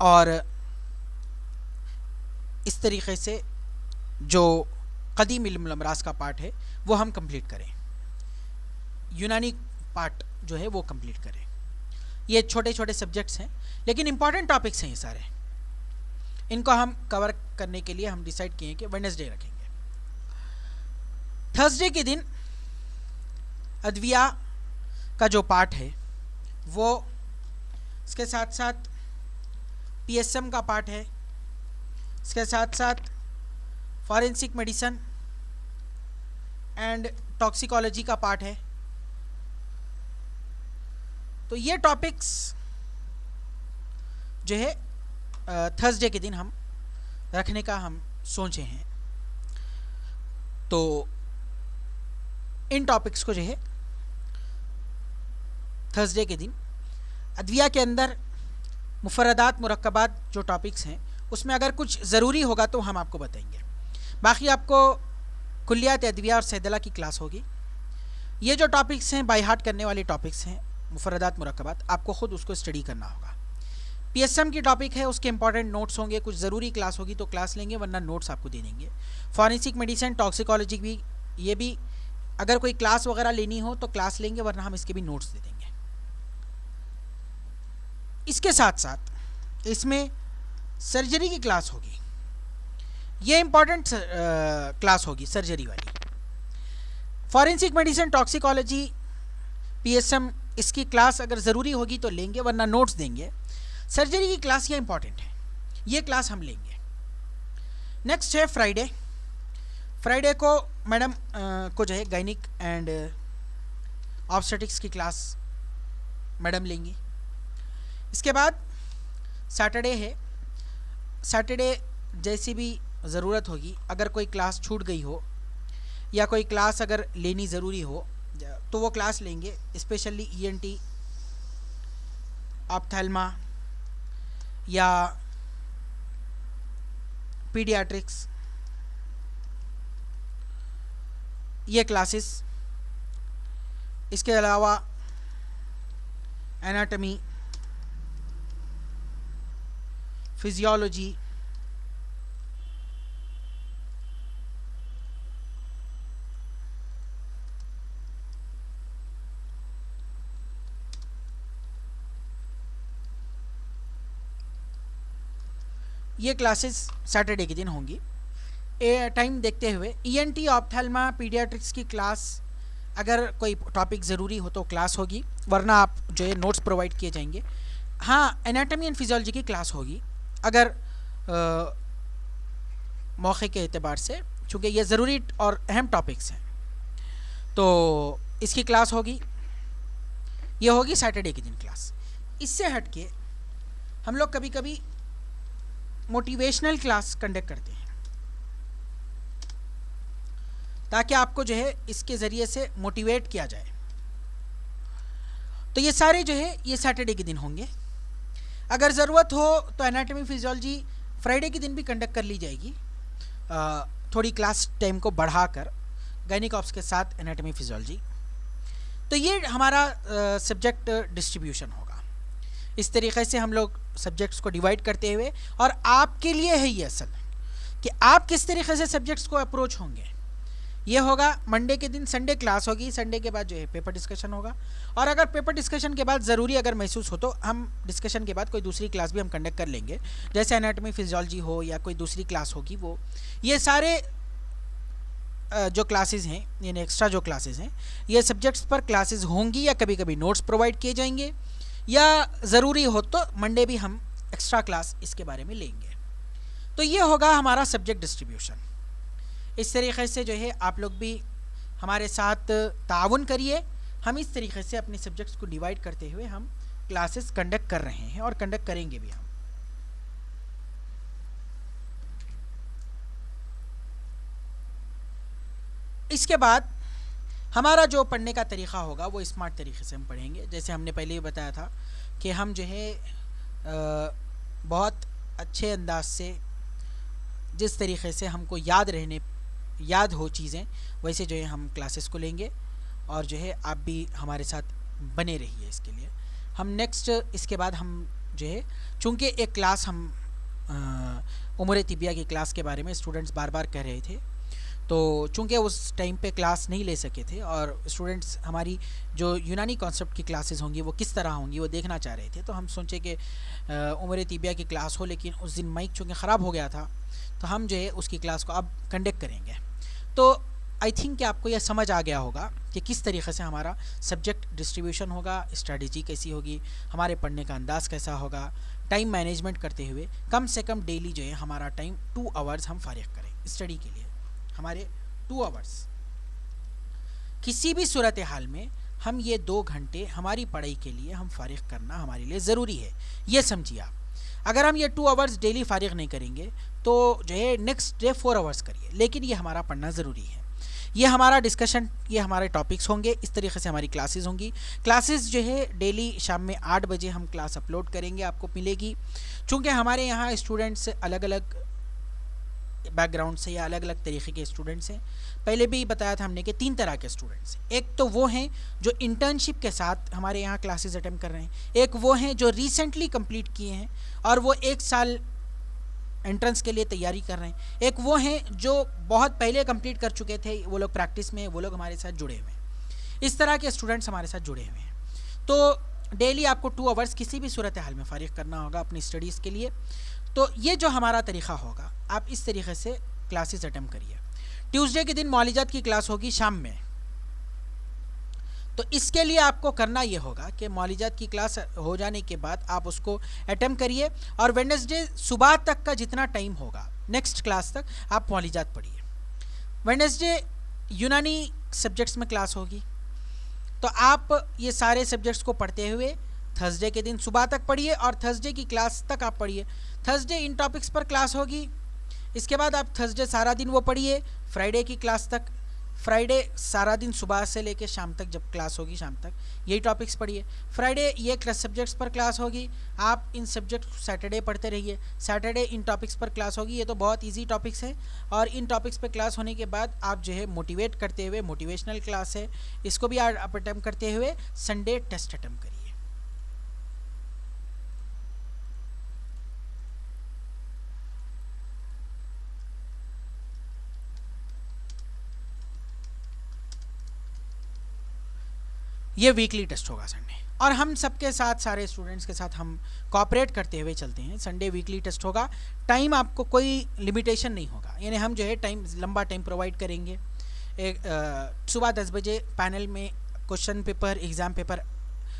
और इस तरीक़े से जो क़दीम इल्मुल अमराज़ का पार्ट है वो हम कंप्लीट करें, यूनानी पार्ट जो है वो कंप्लीट करें। ये छोटे छोटे सब्जेक्ट्स हैं लेकिन इंपॉर्टेंट टॉपिक्स हैं ये सारे, इनको हम कवर करने के लिए हम डिसाइड किए कि वेडनेसडे रखेंगे। थर्सडे के दिन अद्विया का जो पार्ट है वो, इसके साथ साथ PSM का पार्ट है, इसके साथ साथ फॉरेंसिक मेडिसन एंड टॉक्सिकोलॉजी का पार्ट है। तो ये टॉपिक्स जो है थर्सडे के दिन हम रखने का हम सोचे हैं। तो इन टॉपिक्स को जो है थर्सडे के दिन अद्विया के अंदर मुफरदात मुरक्कबात जो टॉपिक्स हैं उसमें अगर कुछ ज़रूरी होगा तो हम आपको बताएंगे। बाकी आपको कुल्लियात अदविया और सैदला की क्लास होगी। ये जो टॉपिक्स हैं बाय हार्ट करने वाले टॉपिक्स हैं, मुफरदात मुरक्कबात, आपको ख़ुद उसको स्टडी करना होगा। पीएसएम की टॉपिक है, उसके इंपॉर्टेंट नोट्स होंगे, कुछ ज़रूरी क्लास होगी तो क्लास लेंगे, वरना नोट्स आपको दे देंगे। फॉरेंसिक मेडिसिन, टॉक्सिकोलॉजी भी, ये भी अगर कोई क्लास वगैरह लेनी हो तो क्लास लेंगे, वरना हम इसके भी नोट्स दे देंगे। इसके साथ साथ इसमें सर्जरी की क्लास होगी, ये इंपॉर्टेंट क्लास होगी सर्जरी वाली। फॉरेंसिक मेडिसिन, टॉक्सिकोलॉजी, पीएसएम, इसकी क्लास अगर ज़रूरी होगी तो लेंगे, वरना नोट्स देंगे। सर्जरी की क्लास ये इंपॉर्टेंट है, ये क्लास हम लेंगे। नेक्स्ट है फ्राइडे। फ्राइडे को मैडम को जो है गायनिक एंड ऑब्स्टेटिक्स की क्लास मैडम लेंगी। इसके बाद सैटरडे है। सैटरडे जैसी भी ज़रूरत होगी, अगर कोई क्लास छूट गई हो या कोई क्लास अगर लेनी ज़रूरी हो तो वो क्लास लेंगे, स्पेशली ईएनटी, ऑप्थेल्मा या पीडियाट्रिक्स, ये क्लासेस। इसके अलावा एनाटमी, फिजियोलॉजी, ये क्लासेस सैटरडे के दिन होंगी। टाइम देखते हुए ईएनटी, ऑप्थेल्मा, पीडियाट्रिक्स की क्लास अगर कोई टॉपिक ज़रूरी हो तो क्लास होगी, वरना आप जो है नोट्स प्रोवाइड किए जाएंगे। हाँ, एनाटमी एंड फिजियोलॉजी की क्लास होगी अगर मौके के एतबार से, चूँकि ये ज़रूरी और अहम टॉपिक्स हैं तो इसकी क्लास होगी, ये होगी सैटरडे के दिन क्लास। इससे हट के हम लोग कभी कभी मोटिवेशनल क्लास कंडक्ट करते हैं, ताकि आपको जो है इसके ज़रिए से मोटिवेट किया जाए। तो ये सारे जो है ये सैटरडे के दिन होंगे। अगर ज़रूरत हो तो एनाटमी, फिजियोलॉजी फ्राइडे के दिन भी कंडक्ट कर ली जाएगी, थोड़ी क्लास टाइम को बढ़ाकर, गायनिक ऑप्स के साथ एनाटमी, फिजियोलॉजी। तो ये हमारा सब्जेक्ट डिस्ट्रीब्यूशन होगा। इस तरीक़े से हम लोग सब्जेक्ट्स को डिवाइड करते हुए, और आपके लिए है ये असल कि आप किस तरीके से सब्जेक्ट्स को अप्रोच होंगे। ये होगा मंडे के दिन, संडे क्लास होगी, संडे के बाद जो है पेपर डिस्कशन होगा, और अगर पेपर डिस्कशन के बाद ज़रूरी अगर महसूस हो तो हम डिस्कशन के बाद कोई दूसरी क्लास भी हम कंडक्ट कर लेंगे, जैसे एनाटमी, फिजियोलॉजी हो या कोई दूसरी क्लास होगी वो। ये सारे जो क्लासेस हैं, यानी एक्स्ट्रा जो क्लासेस हैं, ये सब्जेक्ट्स पर क्लासेस होंगी, या कभी कभी नोट्स प्रोवाइड किए जाएंगे, या ज़रूरी हो तो मंडे भी हम एक्स्ट्रा क्लास इसके बारे में लेंगे। तो ये होगा हमारा सब्जेक्ट डिस्ट्रीब्यूशन। इस तरीक़े से जो है आप लोग भी हमारे साथ ताउन करिए। हम इस तरीक़े से अपने सब्जेक्ट्स को डिवाइड करते हुए हम क्लासेस कंडक्ट कर रहे हैं और कंडक्ट करेंगे भी हम। इसके बाद हमारा जो पढ़ने का तरीक़ा होगा वो स्मार्ट तरीक़े से हम पढ़ेंगे। जैसे हमने पहले ही बताया था कि हम जो है बहुत अच्छे अंदाज से, जिस तरीक़े से हमको याद हो चीज़ें, वैसे जो है हम क्लासेस को लेंगे, और जो है आप भी हमारे साथ बने रहिए इसके लिए। हम नेक्स्ट इसके बाद हम जो है, चूँकि एक क्लास हम उमूर तिबिया की क्लास के बारे में स्टूडेंट्स बार बार कह रहे थे, तो चूँकि उस टाइम पे क्लास नहीं ले सके थे, और स्टूडेंट्स हमारी जो यूनानी कॉन्सेप्ट की क्लासेस होंगी वो किस तरह होंगी वो देखना चाह रहे थे, तो हम सोचे कि उमूर तिबिया की क्लास हो, लेकिन उस दिन माइक चूँकि ख़राब हो गया था तो हम जो है उसकी क्लास को अब कंडक्ट करेंगे। तो आई थिंक कि आपको यह समझ आ गया होगा कि किस तरीक़े से हमारा सब्जेक्ट डिस्ट्रीब्यूशन होगा, स्ट्रैटेजी कैसी होगी, हमारे पढ़ने का अंदाज़ कैसा होगा, टाइम मैनेजमेंट करते हुए कम से कम डेली जो है हमारा टाइम 2 आवर्स हम फारिग करें स्टडी के लिए। हमारे 2 आवर्स, किसी भी सूरत हाल में हम ये 2 घंटे हमारी पढ़ाई के लिए हम फारिग करना हमारे लिए ज़रूरी है, ये समझिए आप। अगर हम ये 2 आवर्स डेली फारिग नहीं करेंगे तो जो है नेक्स्ट डे 4 आवर्स करिए, लेकिन ये हमारा पढ़ना ज़रूरी है। ये हमारा डिस्कशन, ये हमारे टॉपिक्स होंगे, इस तरीके से हमारी क्लासेस होंगी। क्लासेस जो है डेली शाम में 8 बजे हम क्लास अपलोड करेंगे, आपको मिलेगी। चूँकि हमारे यहाँ स्टूडेंट्स अलग अलग बैकग्राउंड से या अलग अलग तरीके के स्टूडेंट्स हैं। पहले भी बताया था हमने कि 3 तरह के स्टूडेंट्स हैं। एक तो वो हैं जो इंटर्नशिप के साथ हमारे यहाँ क्लासेस अटेंड कर रहे हैं, एक वो हैं जो रिसेंटली कंप्लीट किए हैं और वो 1 साल एंट्रेंस के लिए तैयारी कर रहे हैं, एक वो हैं जो बहुत पहले कंप्लीट कर चुके थे, वो लोग प्रैक्टिस में, वो लोग हमारे साथ जुड़े हुए हैं। इस तरह के स्टूडेंट्स हमारे साथ जुड़े हुए हैं। तो डेली आपको 2 आवर्स किसी भी सूरत हाल में फ़ारिग करना होगा अपनी स्टडीज़ के लिए। तो ये जो हमारा तरीक़ा होगा, आप इस तरीके से क्लासेस अटेम्प्ट करिए। ट्यूसडे के दिन मौलिजात की क्लास होगी शाम में, तो इसके लिए आपको करना ये होगा कि मौलिजात की क्लास हो जाने के बाद आप उसको अटेम्प्ट करिए और वेडनेसडे सुबह तक का जितना टाइम होगा नेक्स्ट क्लास तक आप मौलिजात पढ़िए। वेडनेसडे यूनानी सब्जेक्ट्स में क्लास होगी, तो आप ये सारे सब्जेक्ट्स को पढ़ते हुए थर्सडे के दिन सुबह तक पढ़िए और थर्सडे की क्लास तक आप पढ़िए। थर्सडे इन टॉपिक्स पर क्लास होगी, इसके बाद आप थर्सडे सारा दिन वो पढ़िए फ्राइडे की क्लास तक। फ्राइडे सारा दिन सुबह से लेके शाम तक जब क्लास होगी शाम तक यही टॉपिक्स पढ़िए। फ्राइडे ये क्लास सब्जेक्ट्स पर क्लास होगी, आप इन सब्जेक्ट्स सैटरडे पढ़ते रहिए। सैटरडे इन टॉपिक्स पर क्लास होगी, ये तो बहुत इजी टॉपिक्स हैं। और इन टॉपिक्स पर क्लास होने के बाद आप जो है मोटिवेट करते हुए, मोटिवेशनल क्लास है, इसको भी आप अटैम्प्ट करते हुए संडे टेस्ट अटैम्प्ट करिए। ये वीकली टेस्ट होगा संडे, और हम सबके साथ, सारे स्टूडेंट्स के साथ हम कोऑपरेट करते हुए चलते हैं। संडे वीकली टेस्ट होगा, टाइम आपको कोई लिमिटेशन नहीं होगा, यानी हम जो है टाइम लंबा टाइम प्रोवाइड करेंगे। सुबह 10 बजे पैनल में क्वेश्चन पेपर, एग्ज़ाम पेपर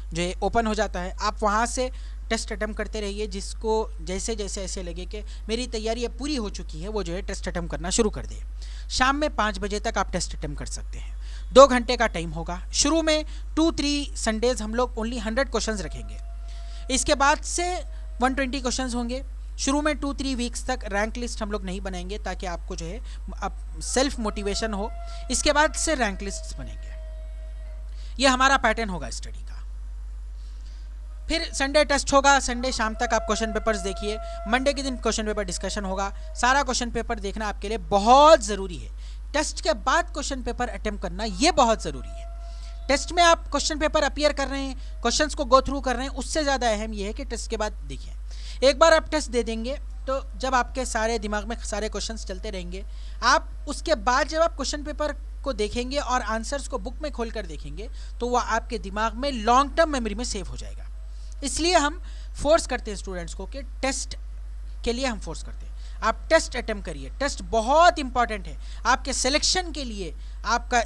जो है ओपन हो जाता है, आप वहाँ से टेस्ट अटैम्प्ट करते रहिए। जिसको जैसे जैसे ऐसे लगे कि मेरी तैयारी अब पूरी हो चुकी है, वो जो है टेस्ट अटैम्प्ट करना शुरू कर दे। शाम में 5 बजे तक आप टेस्ट अटैम्प्ट कर सकते हैं। 2 घंटे का टाइम होगा। शुरू में 2-3 संडेज़ हम लोग ओनली 100 क्वेश्चंस रखेंगे, इसके बाद से 120 क्वेश्चंस होंगे। शुरू में 2-3 वीक्स तक रैंक लिस्ट हम लोग नहीं बनाएंगे ताकि आपको जो है अब सेल्फ मोटिवेशन हो। इसके बाद से रैंक लिस्ट बनेंगे। ये हमारा पैटर्न होगा स्टडी का। फिर संडे टेस्ट होगा, संडे शाम तक आप क्वेश्चन पेपर्स देखिए। मंडे के दिन क्वेश्चन पेपर डिस्कशन होगा। सारा क्वेश्चन पेपर देखना आपके लिए बहुत ज़रूरी है। टेस्ट के बाद क्वेश्चन पेपर अटेम्प्ट करना ये बहुत ज़रूरी है। टेस्ट में आप क्वेश्चन पेपर अपीयर कर रहे हैं, क्वेश्चंस को गो थ्रू कर रहे हैं, उससे ज़्यादा अहम ये है कि टेस्ट के बाद देखिए। एक बार आप टेस्ट दे देंगे तो जब आपके सारे दिमाग में सारे क्वेश्चंस चलते रहेंगे, आप उसके बाद जब आप क्वेश्चन पेपर को देखेंगे और आंसर्स को बुक में खोल कर देखेंगे तो वह आपके दिमाग में लॉन्ग टर्म मेमोरी में सेव हो जाएगा। इसलिए हम फोर्स करते हैं स्टूडेंट्स को कि टेस्ट के लिए हम फोर्स करते हैं आप टेस्ट अटेम्प्ट करिए। टेस्ट बहुत इंपॉर्टेंट है आपके सिलेक्शन के लिए, आपका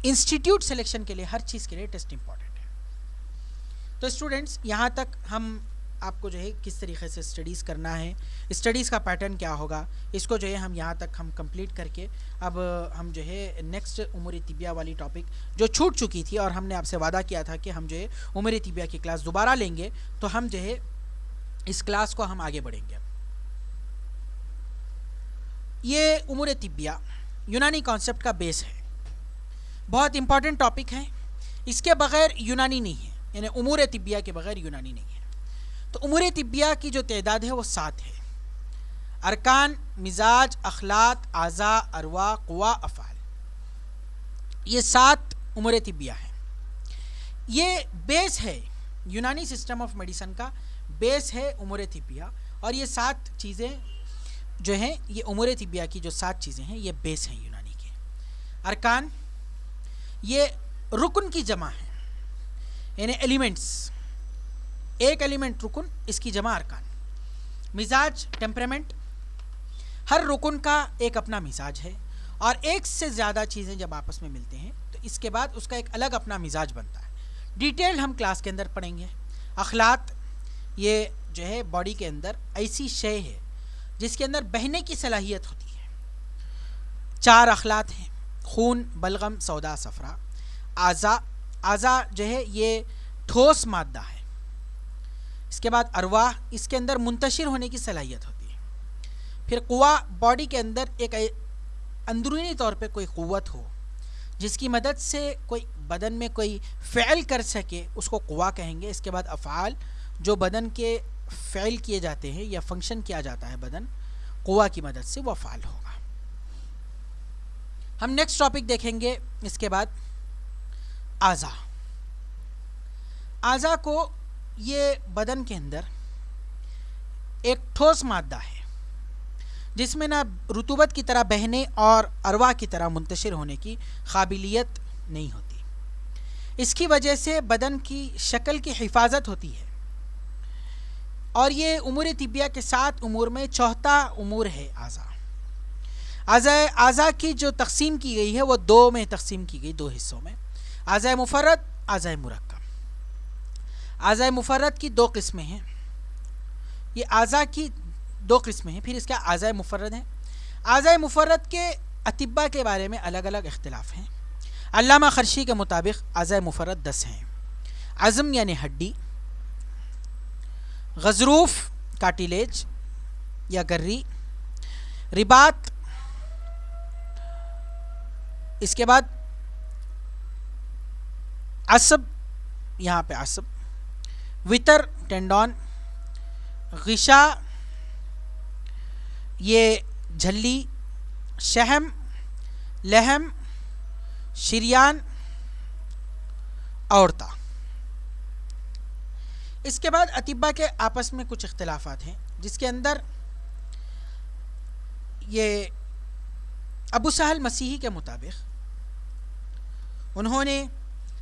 इंस्टीट्यूट सिलेक्शन के लिए, हर चीज़ के लिए टेस्ट इंपॉर्टेंट है। तो स्टूडेंट्स, यहाँ तक हम आपको जो है किस तरीके से स्टडीज़ करना है, स्टडीज़ का पैटर्न क्या होगा, इसको जो है हम यहाँ तक हम कंप्लीट करके अब हम जो है नेक्स्ट उमूर तिबिया वाली टॉपिक जो छूट चुकी थी और हमने आपसे वादा किया था कि हम जो है उमूर तिबिया की क्लास दोबारा लेंगे, तो हम जो है इस क्लास को हम आगे बढ़ेंगे। ये उमूर तिबिया यूनानी कॉन्सेप्ट का बेस है, बहुत इंपॉर्टेंट टॉपिक है। इसके बगैर यूनानी नहीं है, यानी उमूर तिबिया के बगैर यूनानी नहीं है। तो उमूर तिबिया की जो तादाद है वो 7 है। अरकान, मिजाज, अखलाक, आज़ा, अरवा, क़ुवा, अफ़ाल, ये 7 उमूर तिबिया है। ये बेस है यूनानी सिस्टम ऑफ मेडिसिन का, बेस है उमूर तिबिया। और ये 7 चीज़ें जो हैं, ये उमूर तिबिया की जो 7 चीज़ें हैं, ये बेस हैं यूनानी के। अरकान, ये रुकन की जमा है, यानी एलिमेंट्स, एक एलिमेंट रुकन, इसकी जमा अरकान। मिजाज, टेम्परामेंट, हर रुकन का एक अपना मिजाज है और एक से ज़्यादा चीज़ें जब आपस में मिलते हैं तो इसके बाद उसका एक अलग अपना मिजाज बनता है। डिटेल हम क्लास के अंदर पढ़ेंगे। अखलाक, ये जो है बॉडी के अंदर ऐसी शय है जिसके अंदर बहने की सलाहियत होती है। 4 अखलाक हैं, खून, बलगम, सौदा, सफ़रा। आज़ा, आज़ा जो है ये ठोस मादा है। इसके बाद अरवाह, इसके अंदर मुंतशिर होने की सलाहियत होती है। फिर क़ुवा, बॉडी के अंदर एक अंदरूनी तौर पे कोई क़ुव्वत हो जिसकी मदद से कोई बदन में कोई फ़ैल कर सके, उसको क़ुवा कहेंगे। इसके बाद अफ़ाल, जो बदन के फ़ैल किए जाते हैं या फंक्शन किया जाता है बदन क़ुवा की मदद से, वो अफ़ाल होगा। हम नेक्स्ट टॉपिक देखेंगे इसके बाद आज़ा। आज़ा को ये बदन के अंदर एक ठोस मादा है जिसमें ना रुतूबत की तरह बहने और अरवा की तरह मुंतशिर होने की काबिलियत नहीं होती। इसकी वजह से बदन की शक्ल की हिफाजत होती है और ये उमूर तिबिया के 7 उमूर में चौथा उमूर है आज़ा। आज़ा की जो तकसीम की गई है वो 2 में तकसीम की गई, 2 हिस्सों में, आज़ा मुफर्रद, आज़ा मुरक्कब। आज़ा मुफर्रद की 2 किस्में हैं, ये आज़ा की 2 किस्में हैं। फिर इसका आज़ा मुफर्रद है। आज़ा मुफर्रद के अतिब्बा के बारे में अलग अलग इख्तिलाफ हैं। अल्लामा खर्शी के मुताबिक आज़ा मुफर्रद 10 हैं। अज़म यानी हड्डी, गज़रूफ कार्टिलेज या गर्री, रिबात, इसके बाद असब, यहाँ पे असब, वितर टेंडन, गिशा ये झल्ली, शहम, लहम, शिरियान, औरता। इसके बाद अतिब्बा के आपस में कुछ इख्तिलाफात हैं जिसके अंदर ये अबू सहल मसीही के मुताबिक उन्होंने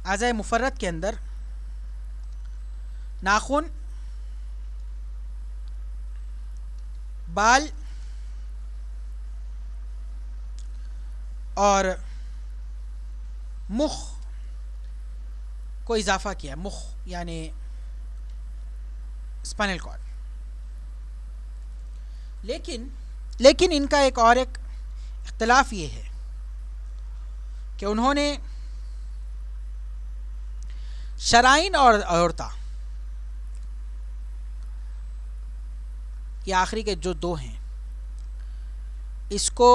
आज़ा मुफर्रद के अंदर नाखून, बाल और मुख को इजाफा किया। मुख यानी स्पाइनल कॉर्ड। लेकिन इनका एक और एक इख्तिलाफ ये है कि उन्होंने शराइन और औरता, ये आखिरी के जो 2 हैं, इसको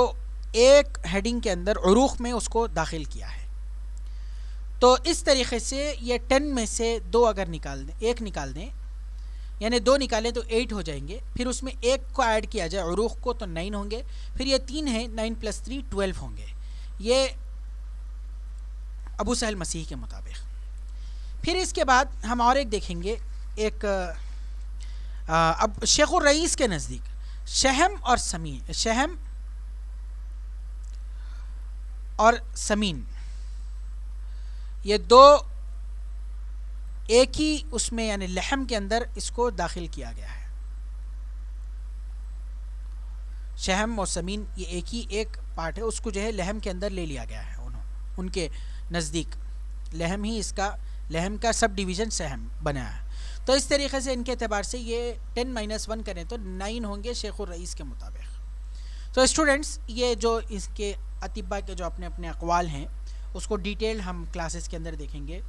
एक हेडिंग के अंदर उरूख में उसको दाखिल किया है। तो इस तरीके से ये 10 में से 2 अगर निकाल दें, 1 निकाल दें, यानी 2 निकालें तो 8 हो जाएंगे। फिर उसमें 1 को ऐड किया जाए उरूख को तो 9 होंगे। फिर ये 3 है, 9 + 3 12 होंगे, ये अबू सहल मसीह के मुताबिक। फिर इसके बाद हम और एक देखेंगे, एक अब शेखुर रईस के नज़दीक शहम और समीन ये 2 एक ही उसमें यानी लहम के अंदर इसको दाखिल किया गया है। शहम और समीन ये एक पार्ट है, उसको जो है लहम के अंदर ले लिया गया है। उनके नज़दीक लहम का सब डिवीज़न सहम बना है। तो इस तरीके से इनके एतबार से ये 10 - 1 करें तो 9 होंगे शेखुर रईस के मुताबिक। तो स्टूडेंट्स, ये जो इसके अतिब्बा के जो अपने अपने अक़वाल हैं उसको डिटेल हम क्लासेस के अंदर देखेंगे।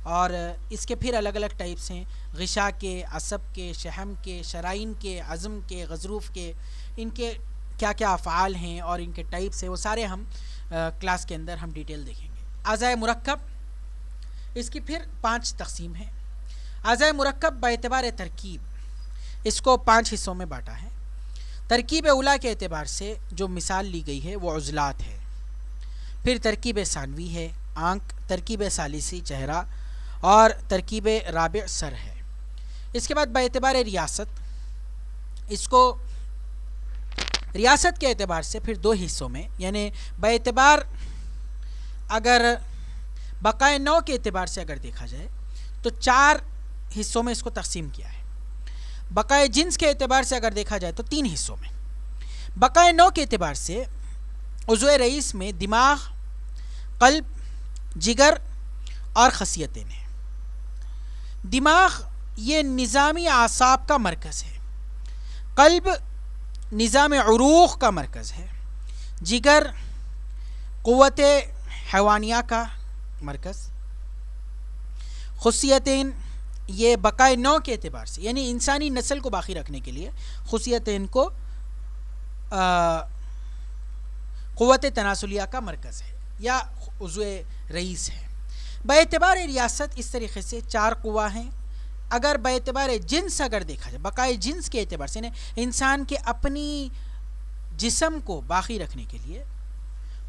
और इसके फिर अलग अलग टाइप्स हैं, गिशा के, असब के, शहम के, शराइन के, अज़म के, गज़रूफ के, इनके क्या क्या अफ़आल हैं और इनके टाइप्स हैं, वो सारे हम क्लास के अंदर हम डिटेल देखेंगे। आज़ाए मुरक्कब, इसकी फिर 5 तक़सीम है। आज़ाए मुरक्कब बाएतबार तरकीब इसको 5 हिस्सों में बांटा है। तरकीब उला के एतबार से जो मिसाल ली गई है वो उज़लात है। फिर तरकीब सानवी है, आँख, तरकीब सालिसी चेहरा और तरकीब राबिअ सर है। इसके बाद बाएतबार रियासत, इसको रियासत के एतबार से फिर 2 हिस्सों में, यानी बाएतबार अगर बकाए नौ के एतबार से अगर देखा जाए तो 4 हिस्सों में इसको तकसीम किया है। बकाए जिन्स के एतबार से अगर देखा जाए तो 3 हिस्सों में। बकाए नौ के एतबार से उज़्वे रईस में दिमाग, क़ल्ब, जिगर और खसियतें हैं। दिमाग ये निज़ामी आसाब का मरकज़ है, क़ल्ब निज़ाम उरूख़ का मरकज़ है, जिगर क़ुव्वत हैवानिया का मरकज़, खुसियतें ये बकाए नौ के एतबार से यानी इंसानी नस्ल को बाकी रखने के लिए खुसियतें को क़ुव्वत तनासुलिया का मरकज़ है या उज़्वे रईस है। बाएतबार रियासत इस तरीके से 4 कुव्वा हैं। अगर बाएतबार जिन्स अगर देखा जाए, बकाए जिन्स के एतबार से इंसान के अपनी जिस्म को बाकी रखने के लिए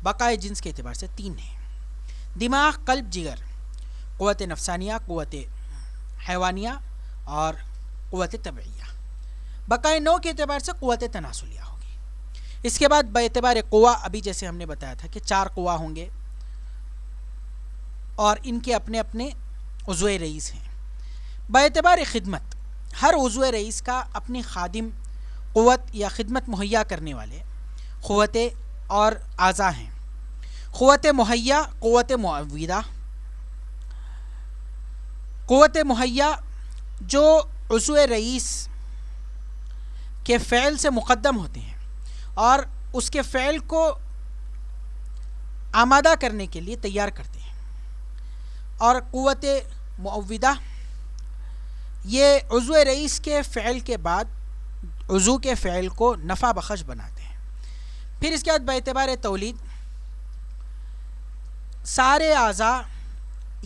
बकाए जिन्स के एतबार से 3 हैं। दिमाग, कल्ब, जिगर, क़ुव्वत नफ्सानिया, क़ुव्वत हैवानिया और क़ुव्वत तबइया। बकाए नौ के एतबार से क़ुव्वत तनासुलिया होगी। इसके बाद बेतबार क़ुव्वा, अभी जैसे हमने बताया था कि 4 क़ुव्वा होंगे और इनके अपने अपने उज़्वे रईस हैं। बेतबार खिदमत, हर उज़्वे रईस का अपनी खादिम, क़ुव्वत या खिदमत मुहैया करने वाले क़ुव्वतें और आज़ा हैं। क़ुव्वत मुहैया, क़ुव्वत मुअव्विदा। क़ुव्वत मुहैया जो उज़्वे रईस के फ़ेल से मुक़द्दम होते हैं और उसके फ़ेल को आमादा करने के लिए तैयार करते हैं। और क़ुव्वत मुअव्विदा ये उज़्वे रईस के फ़ेल के बाद उज़ू के फ़ेल को नफ़ा बख्श बनाते हैं। फिर इसके बाद बेतबार तौलीद, सारे आज़ा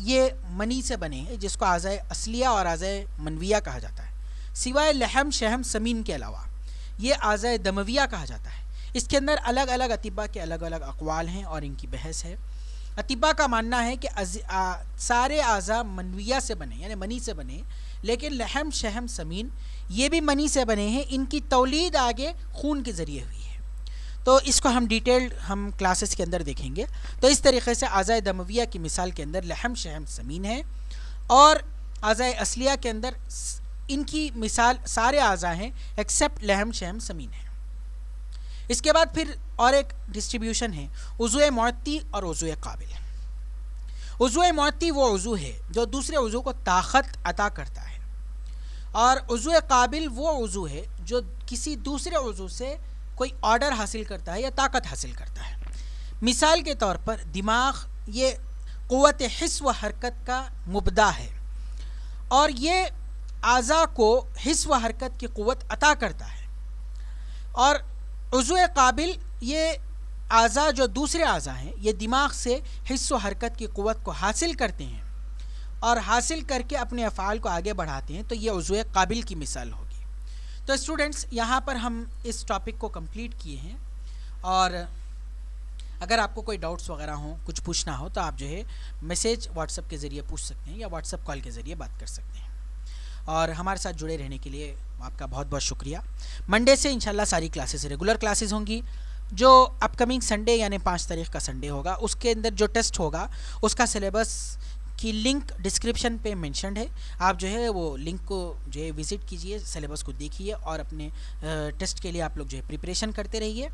ये मनी से बने हैं, जिसको आज़ाए असलिया और आज़ाए मनविया कहा जाता है, सिवाय लहम, शहम, समीन के अलावा ये आज़ाए दमविया कहा जाता है। इसके अंदर अलग अलग अतिबा के अलग अलग अक़वाल हैं और इनकी बहस है। अतिबा का मानना है कि सारे आज़ा मनविया से बने यानी मनी से बने, लेकिन लहम, शहम, समीन ये भी मनी से बने हैं, इनकी तौलीद आगे खून के ज़रिए हुई है। तो इसको हम डिटेल्ड हम क्लासेस के अंदर देखेंगे। तो इस तरीक़े से आज़ाए दमविया की मिसाल के अंदर लहम, शहम, समीन है और आज़ाए असलिया के अंदर इनकी मिसाल सारे आज़ा हैं एक्सेप्ट लहम, शहम, समीन है। इसके बाद फिर और एक डिस्ट्रीब्यूशन है उज़्वे मुअत्ती और उज़्वे काबिल। उज़्वे मुअत्ती वो उज़ू है जो दूसरे उज़ू को ताकत अता करता है और उज़्वे काबिल वो उज़ू है जो किसी दूसरे उज़ू से कोई ऑर्डर हासिल करता है या ताकत हासिल करता है। मिसाल के तौर पर दिमाग ये क़ुव्वत हिस्स व हरकत का मुबदा है और ये आज़ा को हिस्स व हरकत की क़ुव्वत अता करता है। और उज़्वे काबिल ये आज़ा जो दूसरे आज़ा हैं ये दिमाग से हिस्स व हरकत की क़ुव्वत को हासिल करते हैं और हासिल करके अपने अफ़ाल को आगे बढ़ाते हैं। तो ये उज़्वे काबिल की मिसाल होगी। तो स्टूडेंट्स यहाँ पर हम इस टॉपिक को कंप्लीट किए हैं और अगर आपको कोई डाउट्स वगैरह हों, कुछ पूछना हो तो आप जो है मैसेज व्हाट्सएप के ज़रिए पूछ सकते हैं या व्हाट्सएप कॉल के ज़रिए बात कर सकते हैं। और हमारे साथ जुड़े रहने के लिए आपका बहुत बहुत शुक्रिया। मंडे से इंशाल्लाह सारी क्लासेस रेगुलर क्लासेस होंगी। जो अपकमिंग संडे यानी 5 तारीख़ का संडे होगा उसके अंदर जो टेस्ट होगा उसका सिलेबस की लिंक डिस्क्रिप्शन पे मेंशन्ड है। आप जो है वो लिंक को जो है विज़िट कीजिए, सिलेबस को देखिए और अपने टेस्ट के लिए आप लोग जो है प्रिपरेशन करते रहिए।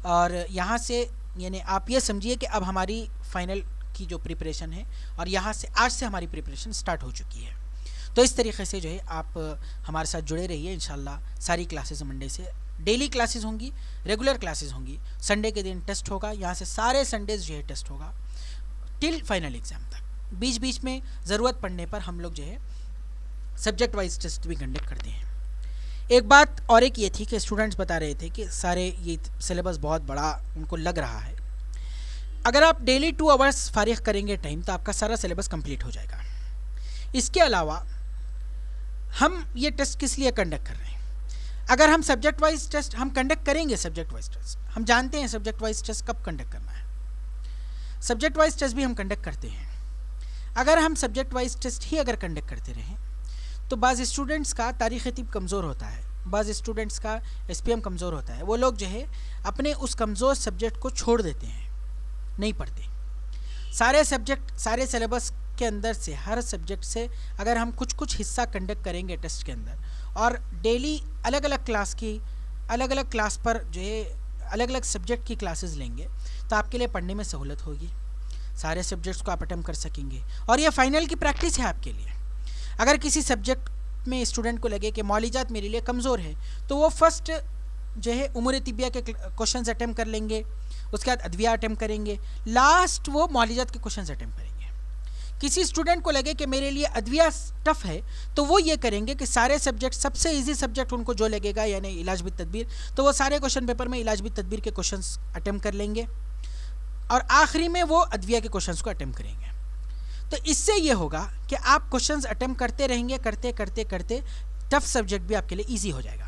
और यहाँ से यानी आप ये समझिए कि अब हमारी फ़ाइनल की जो प्रिपरेशन है और यहाँ से आज से हमारी प्रिपरेशन स्टार्ट हो चुकी है। तो इस तरीके से जो है आप हमारे साथ जुड़े रहिए। इंशाल्लाह सारी क्लासेस मंडे से डेली क्लासेस होंगी, रेगुलर क्लासेस होंगी। संडे के दिन टेस्ट होगा, यहाँ से सारे संडेज़ जो है टेस्ट होगा टिल फाइनल एग्ज़ाम तक। बीच बीच में ज़रूरत पड़ने पर हम लोग जो है सब्जेक्ट वाइज टेस्ट भी कंडक्ट करते हैं। एक बात और एक ये थी कि स्टूडेंट्स बता रहे थे कि सारे ये सिलेबस बहुत बड़ा उनको लग रहा है। अगर आप डेली 2 आवर्स फारिग करेंगे टाइम तो आपका सारा सिलेबस कंप्लीट हो जाएगा। इसके अलावा हम ये टेस्ट किस लिए कंडक्ट कर रहे हैं? अगर हम सब्जेक्ट वाइज टेस्ट हम कंडक्ट करेंगे, सब्जेक्ट वाइज टेस्ट हम जानते हैं सब्जेक्ट वाइज टेस्ट कब कंडक्ट करना है। सब्जेक्ट वाइज टेस्ट भी हम कंडक्ट करते हैं। अगर हम सब्जेक्ट वाइज टेस्ट ही अगर कंडक्ट करते रहें तो बाज़ स्टूडेंट्स का तारीख़ ख़तीब कमज़ोर होता है, बाज़ स्टूडेंट्स का SPM कमज़ोर होता है। वो लोग जो है अपने उस कमज़ोर सब्जेक्ट को छोड़ देते हैं, नहीं पढ़ते। सारे सब्जेक्ट सारे सिलेबस के अंदर से हर सब्जेक्ट से अगर हम कुछ कुछ हिस्सा कंडक्ट करेंगे टेस्ट के अंदर और डेली अलग अलग क्लास की अलग अलग क्लास पर जो है अलग अलग सब्जेक्ट की क्लासेस लेंगे तो आपके लिए पढ़ने में सहूलत होगी। सारे सब्जेक्ट्स को आप अटेम्प्ट कर सकेंगे और ये फ़ाइनल की प्रैक्टिस है आपके लिए। अगर किसी सब्जेक्ट में स्टूडेंट को लगे कि मौलिजात मेरे लिए कमज़ोर है तो वो फर्स्ट जो है उमूर तिबिया के क्वेश्चंस अटेम्प्ट कर लेंगे, उसके बाद अदविया अटेम्प्ट करेंगे, लास्ट वो मौलिजात के क्वेश्चंस अटेम्प्ट करेंगे। किसी स्टूडेंट को लगे कि मेरे लिए अदविया टफ़ है तो वो ये करेंगे कि सारे सब्जेक्ट सबसे इजी सब्जेक्ट उनको जो लगेगा यानी इलाज बित तदबीर, तो वो सारे क्वेश्चन पेपर में इलाज बित तदबीर के क्वेश्चंस अटेम्प्ट कर लेंगे और आखिरी में वो अदविया के क्वेश्चंस को अटेम्प्ट करेंगे। तो इससे ये होगा कि आप क्वेश्चंस अटेम्प्ट करते रहेंगे, करते करते करते टफ सब्जेक्ट भी आपके लिए ईजी हो जाएगा।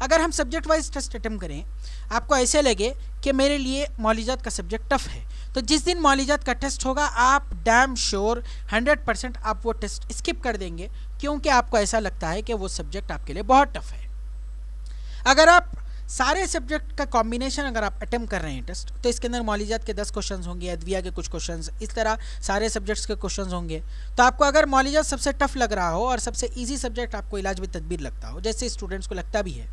अगर हम सब्जेक्ट वाइज टेस्ट अटेम्प्ट करें, आपको ऐसे लगे कि मेरे लिए मौलियात का सब्जेक्ट टफ है, तो जिस दिन मौलियात का टेस्ट होगा आप डैम श्योर 100% आप वो टेस्ट स्किप कर देंगे, क्योंकि आपको ऐसा लगता है कि वो सब्जेक्ट आपके लिए बहुत टफ है। अगर आप सारे सब्जेक्ट का कॉम्बिनेशन अगर आप अटेम्प्ट कर रहे हैं टेस्ट, तो इसके अंदर मौलियात के 10 क्वेश्चंस होंगे, अदविया के कुछ क्वेश्चंस, इस तरह सारे सब्जेक्ट्स के क्वेश्चंस होंगे। तो आपको अगर मौलियात सबसे टफ लग रहा हो और सबसे इजी सब्जेक्ट आपको इलाज बित तदबीर लगता हो, जैसे स्टूडेंट्स को लगता भी है,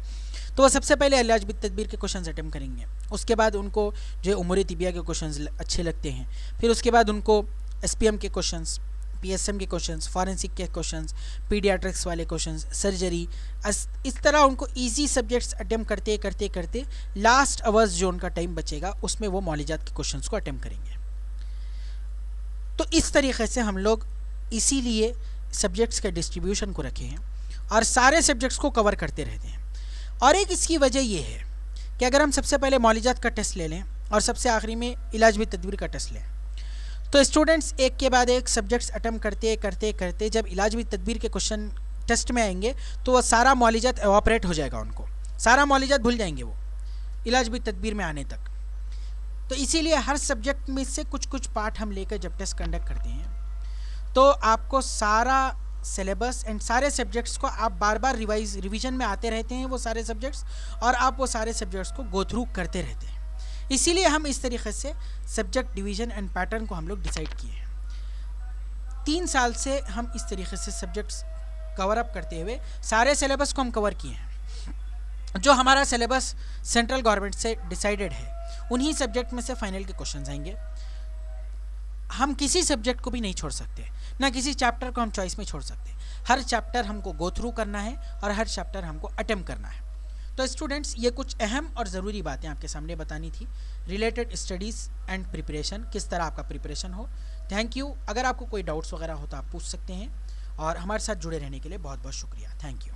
तो वो सबसे पहले इलाज बित तदबीर के क्वेश्चंस अटेम्प्ट करेंगे। उसके बाद उनको जो उमूर तिबिया के क्वेश्चंस अच्छे लगते हैं, फिर उसके बाद उनको SPM के क्वेश्चंस, PSM के क्वेश्चंस, फॉरेंसिक के क्वेश्चंस, पीडियाट्रिक्स वाले क्वेश्चंस, सर्जरी, इस तरह उनको इजी सब्जेक्ट्स अटेम्प्ट करते करते करते लास्ट आवर्स जो उनका टाइम बचेगा उसमें वो मौलियात के क्वेश्चंस को अटेम्प्ट करेंगे। तो इस तरीके से हम लोग इसीलिए सब्जेक्ट्स के डिस्ट्रीब्यूशन को रखे हैं और सारे सब्जेक्ट्स को कवर करते रहते हैं। और एक इसकी वजह ये है कि अगर हम सबसे पहले मौलियात का टेस्ट ले लें और सबसे आखिरी में इलाज बित तदबीर का टेस्ट लें, तो स्टूडेंट्स एक के बाद एक सब्जेक्ट्स अटेम्प्ट करते करते करते जब इलाज बित तदबीर के क्वेश्चन टेस्ट में आएंगे तो वह सारा मौलियात एवापरेट हो जाएगा, उनको सारा मौलियात भूल जाएंगे वो इलाज बित तदबीर में आने तक। तो इसीलिए हर सब्जेक्ट में से कुछ कुछ पार्ट हम लेकर जब टेस्ट कंडक्ट करते हैं, तो आपको सारा सिलेबस एंड सारे सब्जेक्ट्स को आप बार बार रिवीजन में आते रहते हैं वो सारे सब्जेक्ट्स, और आप वो सारे सब्जेक्ट्स को गो थ्रू करते रहते हैं। इसीलिए हम इस तरीके से सब्जेक्ट डिवीज़न एंड पैटर्न को हम लोग डिसाइड किए हैं। 3 साल से हम इस तरीके से सब्जेक्ट्स कवर अप करते हुए सारे सिलेबस को हम कवर किए हैं। जो हमारा सिलेबस सेंट्रल गवर्नमेंट से डिसाइडेड है उन्हीं सब्जेक्ट में से फाइनल के क्वेश्चंस आएंगे। हम किसी सब्जेक्ट को भी नहीं छोड़ सकते, ना किसी चैप्टर को हम चॉइस में छोड़ सकते। हर चैप्टर हमको गो थ्रू करना है और हर चैप्टर हमको अटेम्प्ट करना है। तो स्टूडेंट्स, ये कुछ अहम और ज़रूरी बातें आपके सामने बतानी थी रिलेटेड स्टडीज़ एंड प्रिपरेशन, किस तरह आपका प्रिपरेशन हो। Thank you. अगर आपको कोई डाउट्स वगैरह हो तो आप पूछ सकते हैं, और हमारे साथ जुड़े रहने के लिए बहुत बहुत शुक्रिया। Thank you.